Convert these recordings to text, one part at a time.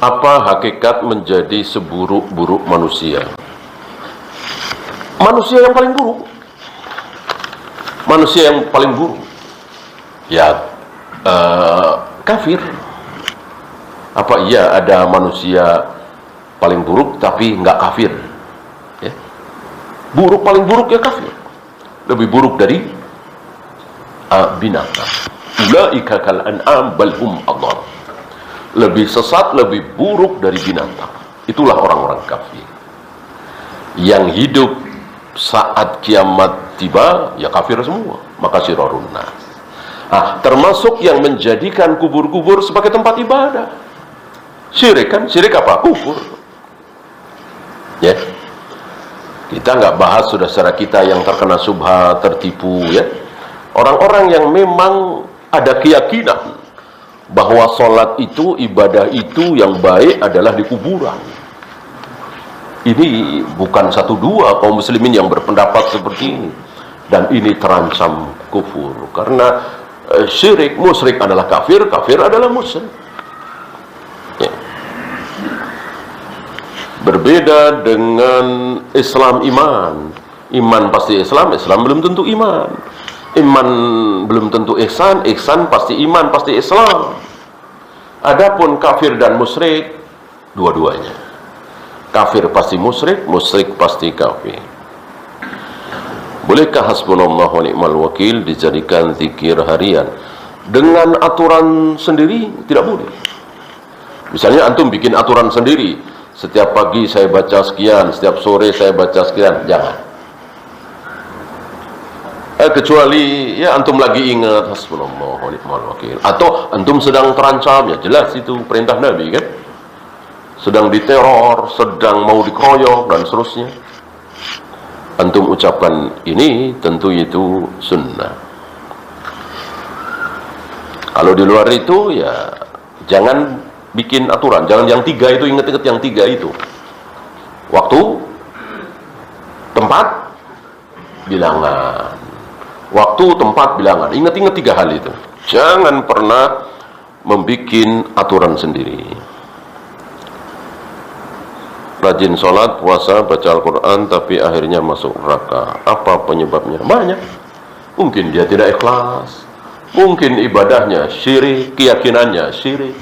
Apa hakikat menjadi seburuk-buruk manusia? Manusia yang paling buruk. Manusia yang paling buruk. Ya, kafir. Apa iya ada manusia paling buruk tapi nggak kafir? Ya. Buruk, paling buruk ya kafir. Lebih buruk dari binatang. Ulaika kal an'am bal hum adall. Lebih sesat, lebih buruk dari binatang. Itulah orang-orang kafir. Yang hidup saat kiamat tiba, ya kafir semua. Maka syirarun nas. Termasuk yang menjadikan kubur-kubur sebagai tempat ibadah. Syirik kan? Syirik apa? Kufur. Ya. Kita nggak bahas saudara kita yang terkena subhat, tertipu, ya. Orang-orang yang memang ada keyakinan bahwa sholat itu, ibadah itu yang baik adalah di kuburan. Ini bukan satu dua kaum muslimin yang berpendapat seperti ini. Dan ini terancam kufur. Karena syirik, musyrik adalah kafir, kafir adalah musyrik. Ya. Berbeda dengan Islam iman. Iman pasti Islam, Islam belum tentu iman. Iman belum tentu ihsan, ihsan pasti iman, pasti Islam. Adapun kafir dan musyrik, dua-duanya. Kafir pasti musyrik, musyrik pasti kafir. Bolehkah hasbunallah wa ni'mal wakil dijadikan zikir harian? Dengan aturan sendiri tidak boleh. Misalnya antum bikin aturan sendiri, setiap pagi saya baca sekian, setiap sore saya baca sekian, jangan. Kecuali ya antum lagi ingat hasbunallah wa ni'mal wakil, atau antum sedang terancam, ya jelas itu perintah Nabi kan, sedang diteror, sedang mau dikeroyok dan seterusnya, antum ucapkan ini, tentu itu sunnah. Kalau di luar itu ya jangan bikin aturan, jangan yang tiga itu, ingat-ingat yang tiga itu, waktu, tempat, bilangan. Waktu, tempat, bilangan. Ingat-ingat tiga hal itu. Jangan pernah membuat aturan sendiri. Rajin sholat, puasa, baca Al-Quran, tapi akhirnya masuk neraka. Apa penyebabnya? Banyak. Mungkin dia tidak ikhlas. Mungkin ibadahnya syirik, keyakinannya syirik.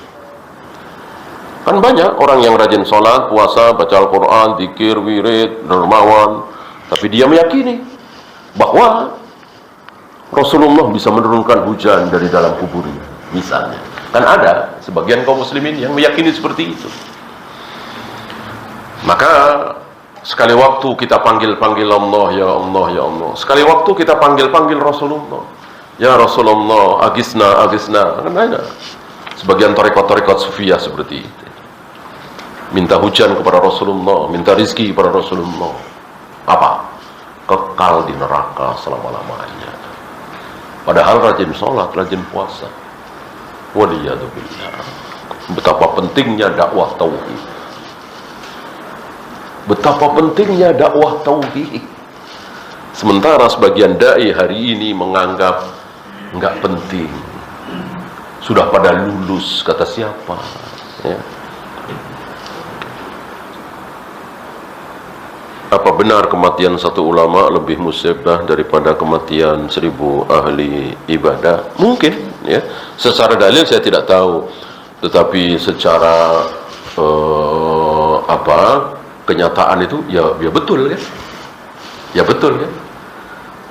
Kan banyak orang yang rajin sholat, puasa, baca Al-Quran, zikir, wirid, dermawan, tapi dia meyakini bahwa Rasulullah bisa menurunkan hujan dari dalam kuburnya, misalnya. Kan ada sebagian kaum muslimin yang meyakini seperti itu. Maka sekali waktu kita panggil-panggil Allah, ya Allah, ya Allah. Sekali waktu kita panggil-panggil Rasulullah, ya Rasulullah, agisna, agisna. Kan ada sebagian tarekat-tarekat sufiyah seperti itu. Minta hujan kepada Rasulullah, minta rizki kepada Rasulullah. Apa? Kekal di neraka selama-lamanya. Padahal rajin sholat, rajin puasa. Waliyadzubillah. Betapa pentingnya dakwah tauhid. Betapa pentingnya dakwah tauhid. Sementara sebagian dai hari ini menganggap nggak penting. Sudah pada lulus, kata siapa? Ya. Apa benar kematian satu ulama lebih musibah daripada kematian 1000 ahli ibadah? Mungkin, ya. Secara dalil saya tidak tahu, tetapi secara kenyataan itu ya betul kan? Ya betul kan?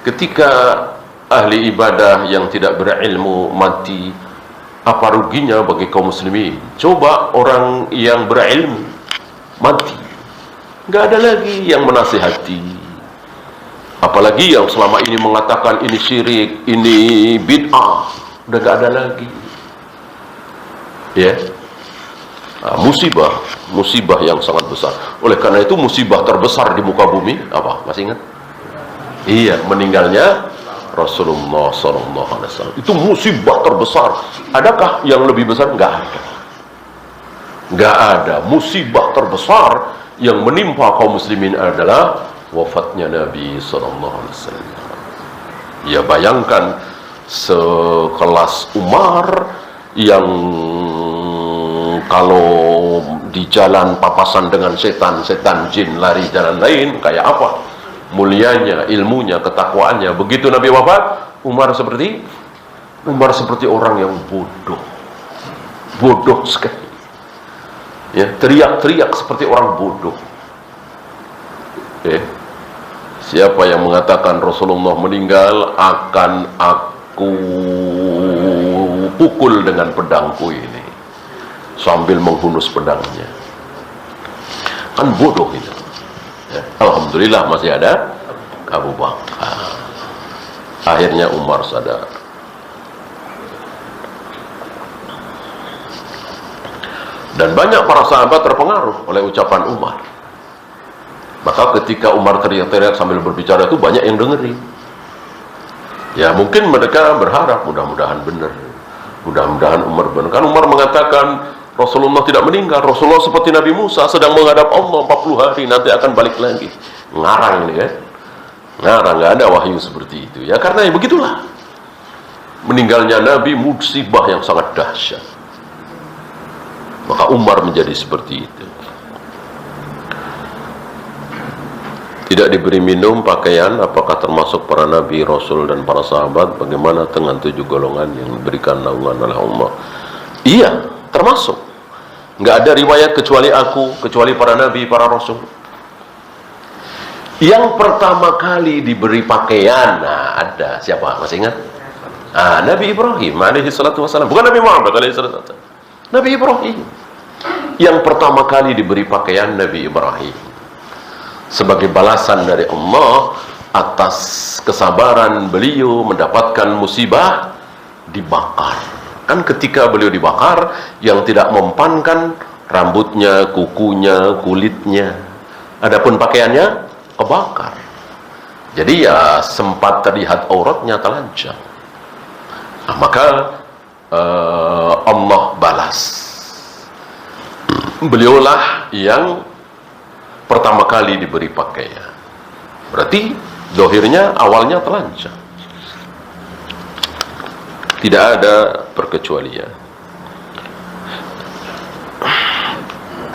Ketika ahli ibadah yang tidak berilmu mati, apa ruginya bagi kaum muslimin? Coba orang yang berilmu mati, nggak ada lagi yang menasihati, apalagi yang selama ini mengatakan ini syirik, ini bid'ah, udah nggak ada lagi, ya. Musibah yang sangat besar. Oleh karena itu musibah terbesar di muka bumi apa? Masih ingat? Iya, meninggalnya Rasulullah SAW. Itu musibah terbesar. Adakah yang lebih besar? Nggak ada. Nggak ada. Musibah terbesar yang menimpa kaum muslimin adalah wafatnya Nabi SAW. Ya bayangkan, sekelas Umar yang Kalau di jalan papasan dengan setan jin lari jalan lain, kayak apa mulianya, ilmunya, ketakwaannya. Begitu Nabi wafat, Umar seperti orang yang bodoh sekali, ya, teriak-teriak seperti orang bodoh. Siapa yang mengatakan Rasulullah meninggal akan aku pukul dengan pedangku ini, sambil menghunus pedangnya. Kan bodoh itu, ya. Alhamdulillah masih ada Abu Bakar. Akhirnya Umar sadar. Dan banyak para sahabat terpengaruh oleh ucapan Umar. Maka ketika Umar teriak-teriak sambil berbicara itu banyak yang dengerin. Ya mungkin mereka berharap mudah-mudahan benar, mudah-mudahan Umar benar. Kan Umar mengatakan Rasulullah tidak meninggal. Rasulullah seperti Nabi Musa sedang menghadap Allah 40 hari, nanti akan balik lagi. Ngarang ini kan, ngarang, nggak ada wahyu seperti itu. Ya karena ya begitulah, meninggalnya Nabi musibah yang sangat dahsyat. Maka Umar menjadi seperti itu. Tidak diberi minum, pakaian, apakah termasuk para nabi, rasul, dan para sahabat? Bagaimana dengan 7 golongan yang diberikan naungan oleh Allah? Iya, termasuk. Nggak ada riwayat kecuali aku, kecuali para nabi, para rasul. Yang pertama kali diberi pakaian, nah ada, siapa? Masih ingat? Nabi Ibrahim alaihi salatu wassalam. Bukan Nabi Muhammad alaihi salatu wassalam. Nabi Ibrahim. Yang pertama kali diberi pakaian Nabi Ibrahim. Sebagai balasan dari Allah atas kesabaran beliau mendapatkan musibah, dibakar. Kan ketika beliau dibakar, yang tidak mempan rambutnya, kukunya, kulitnya. Adapun pakaiannya kebakar. Jadi ya sempat terlihat auratnya telanjang. Nah, maka Allah balas. Beliaulah yang pertama kali diberi pakaian. Berarti dohirnya awalnya telanjang. Tidak ada perkecualian.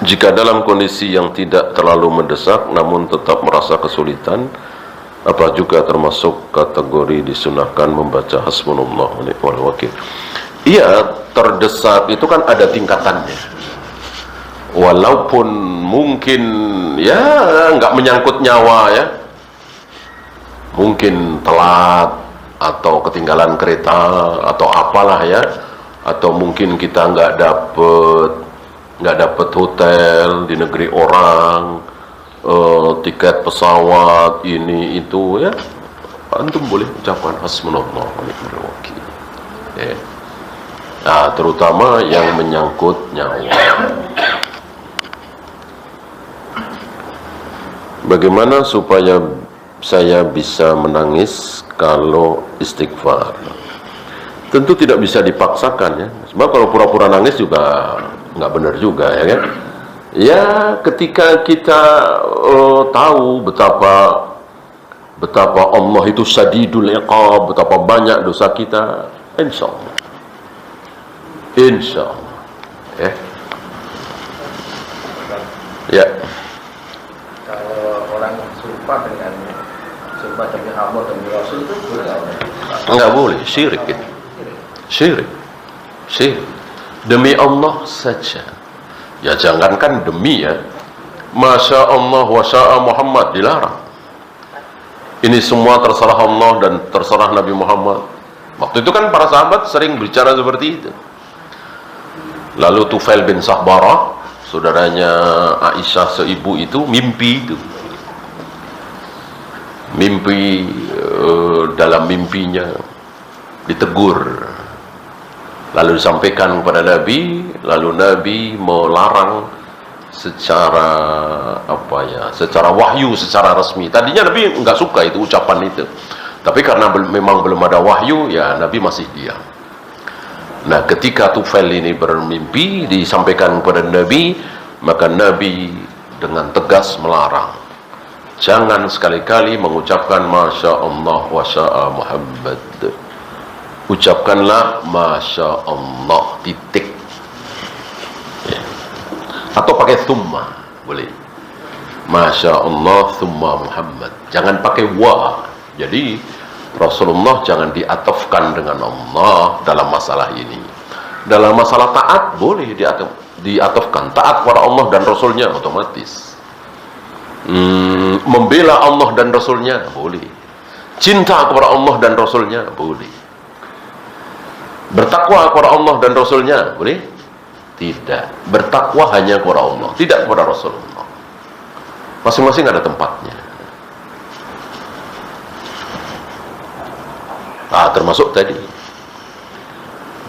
Jika dalam kondisi yang tidak terlalu mendesak namun tetap merasa kesulitan, apa juga termasuk kategori disunahkan membaca hasbunallah wa ni'mal wakil? Iya, terdesak itu kan ada tingkatannya. Walaupun mungkin ya nggak menyangkut nyawa ya, mungkin telat atau ketinggalan kereta atau apalah ya, atau mungkin kita nggak dapet hotel di negeri orang, tiket pesawat ini itu ya, antum boleh ucapkan hasbunallah wa ni'mal wakil. Nah, terutama yang menyangkut nyawa. Bagaimana supaya saya bisa menangis kalau istighfar? Tentu tidak bisa dipaksakan ya. Sebab kalau pura-pura nangis juga nggak benar juga ya kan. Ya ketika kita tahu betapa Allah itu syadidul iqab, betapa banyak dosa kita, insya Allah ya. Sumpah demi Allah demi Rasul itu boleh nggak boleh, syirik itu. Syirik demi Allah saja ya, jangankan demi ya, Masya Allah wa sya'a Muhammad dilarang. Ini semua terserah Allah dan terserah Nabi Muhammad. Waktu itu kan para sahabat sering bicara seperti itu. Lalu Tufail bin Sahbarah, saudaranya Aisyah seibu itu, mimpi dalam mimpinya ditegur, lalu disampaikan kepada Nabi, lalu Nabi melarang secara secara wahyu, secara resmi. Tadinya Nabi nggak suka itu ucapan itu, tapi karena memang belum ada wahyu ya Nabi masih diam. Nah ketika Tufail ini bermimpi disampaikan kepada Nabi, maka Nabi dengan tegas melarang, jangan sekali-kali mengucapkan Masya Allah wa sya'a Muhammad. Ucapkanlah Masya Allah, titik. Ya. Atau pakai thumma, boleh. Masya Allah thumma Muhammad. Jangan pakai wa. Jadi Rasulullah jangan diatofkan dengan Allah dalam masalah ini. Dalam masalah taat boleh diatofkan. Taat kepada Allah dan Rasulnya otomatis. Membela Allah dan Rasulnya boleh. Cinta kepada Allah dan Rasulnya boleh. Bertakwa kepada Allah dan Rasulnya boleh? Tidak. Bertakwa hanya kepada Allah, tidak kepada Rasulullah. Masing-masing ada tempatnya. Termasuk tadi,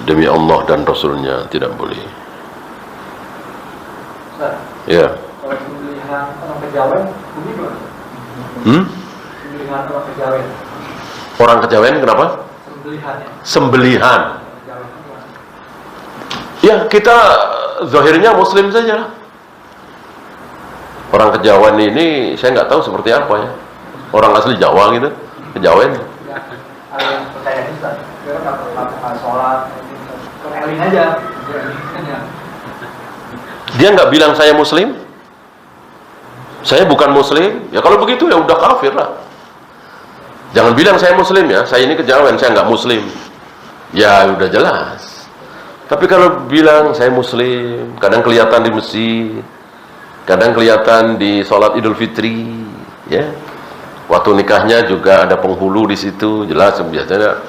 demi Allah dan Rasulnya tidak boleh. Ya. Kalau pemilihan orang kejawen, begitu. Pemilihan orang kejawen. Orang kejawen kenapa? Sembelihannya. Sembelihan. Ya, kita zahirnya Muslim saja. Orang kejawen ini saya nggak tahu seperti apa ya. Orang asli Jawa gitu, kejawen. Ada yang percaya Islam, dia kan nggak sholat, eling aja. Dia nggak bilang saya Muslim, saya bukan Muslim. Ya kalau begitu ya udah kafir lah. Jangan bilang saya Muslim ya, saya ini kejawen, saya nggak Muslim. Ya udah jelas. Tapi kalau bilang saya Muslim, kadang kelihatan di masjid, kadang kelihatan di sholat Idul Fitri, ya. Waktu nikahnya juga ada penghulu di situ, jelas biasanya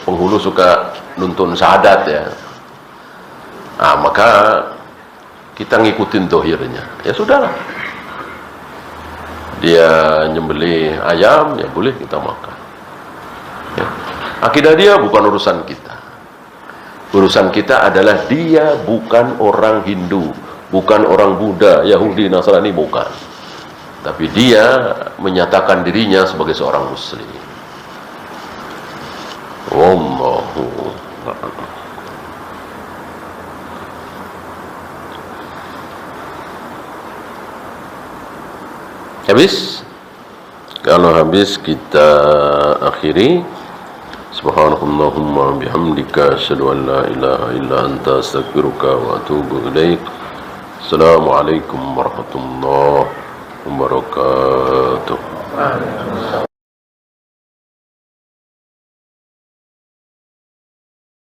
penghulu suka nuntun syahadat ya. Maka kita ngikutin dohirnya. Ya sudahlah. Dia nyembelih ayam, ya boleh kita makan. Ya. Akidah dia bukan urusan kita. Urusan kita adalah dia bukan orang Hindu, bukan orang Buddha, Yahudi, Nasrani, bukan. Tapi dia menyatakan dirinya sebagai seorang Muslim. Wallahu a'lam. Habis? Kalau habis kita akhiri. Subhanakallahumma bihamdika asyhadu an la ilaha illa anta astaghfiruka wa atubu ilaik. Assalamualaikum warahmatullahi wabarakatuh.